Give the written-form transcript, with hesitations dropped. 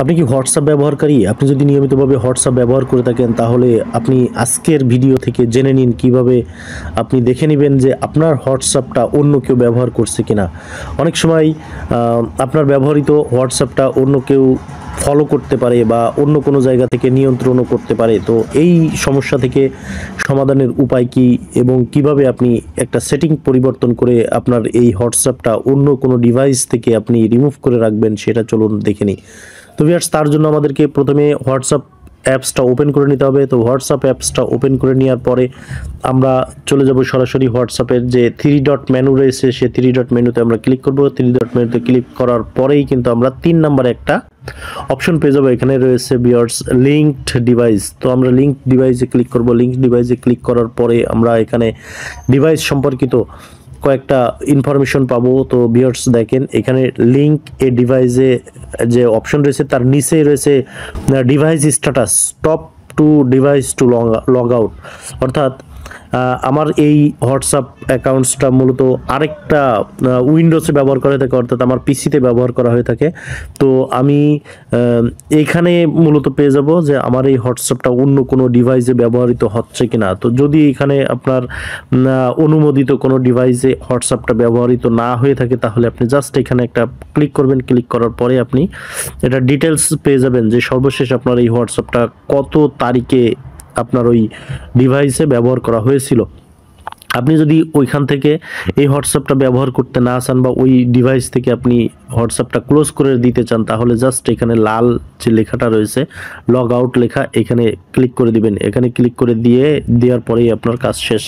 আপনি কি হোয়াটসঅ্যাপ ব্যবহারকারী? আপনি যদি নিয়মিতভাবে হোয়াটসঅ্যাপ ব্যবহার করে থাকেন তাহলে আপনি আজকের ভিডিও থেকে জেনে নিন কিভাবে আপনি দেখে নেবেন যে আপনার হোয়াটসঅ্যাপটা অন্য কেউ ব্যবহার করছে কিনা। অনেক সময় আপনার ব্যবহৃত হোয়াটসঅ্যাপটা অন্য কেউ ফলো করতে পারে বা অন্য কোনো জায়গা থেকে নিয়ন্ত্রণও করতে পারে। তো এই সমস্যা থেকে সমাধানের উপায় কি এবং কিভাবে আপনি একটা সেটিং পরিবর্তন করে আপনার এই হোয়াটসঅ্যাপটা অন্য কোনো ডিভাইস থেকে আপনি রিমুভ করে রাখবেন সেটা চলুন দেখে নিই। তো ভিউয়ার্স, তার জন্য আমাদেরকে প্রথমে হোয়াটসঅ্যাপ অ্যাপসটা ওপেন করে নিতে হবে। তো হোয়াটসঅ্যাপ অ্যাপসটা ওপেন করে নেওয়ার পরে আমরা চলে যাব সরাসরি হোয়াটসঅ্যাপের যে থ্রি ডট মেনু রয়েছে সে থ্রি ডট মেনুতে আমরা ক্লিক করব। থ্রি ডট মেনুতে ক্লিক করার পরেই কিন্তু আমরা 3 নম্বরে একটা অপশন পেয়ে যাবো। এখানে রয়েছে ভিউয়ার্স লিঙ্কড ডিভাইস। তো আমরা লিঙ্কড ডিভাইসে ক্লিক করব। লিঙ্কড ডিভাইসে ক্লিক করার পরে আমরা এখানে ডিভাইস সম্পর্কিত কয়েকটা ইনফরমেশন পাবো। তো ভিউয়ার্স দেখেন এখানে লিঙ্ক এ ডিভাইসে যে অপশন রয়েছে তার নিচেই রয়েছে device status top to device to log out. অর্থাৎ আমার এই হোয়াটসঅ্যাপ অ্যাকাউন্টসটা মূলত আরেকটা উইন্ডোজে ব্যবহার করা হয়ে থাকে, অর্থাৎ আমার পিসিতে ব্যবহার করা হয়ে থাকে। তো আমি এইখানে মূলত পেয়ে যাব যে আমার এই হোয়াটসঅ্যাপটা অন্য কোনো ডিভাইসে ব্যবহৃত হচ্ছে কিনা। তো যদি এখানে আপনার অনুমোদিত কোনো ডিভাইসে হোয়াটসঅ্যাপটা ব্যবহৃত না হয়ে থাকে তাহলে আপনি জাস্ট এখানে একটা ক্লিক করবেন। ক্লিক করার পরে আপনি এটা ডিটেলস পেয়ে যাবেন যে সর্বশেষ আপনার এই হোয়াটসঅ্যাপটা কত তারিখে আপনার ওই ডিভাইসে ব্যবহার করা হয়েছিল। আপনি যদি ওইখান থেকে এই হোয়াটসঅ্যাপটা ব্যবহার করতে না চান বা ওই ডিভাইস থেকে আপনি হোয়াটসঅ্যাপটা ক্লোজ করে দিতে চান তাহলে জাস্ট এখানে লাল যে লেখাটা রয়েছে লগ আউট লেখা, এখানে ক্লিক করে দিবেন। এখানে ক্লিক করে দেওয়ার পরেই আপনার কাজ শেষ।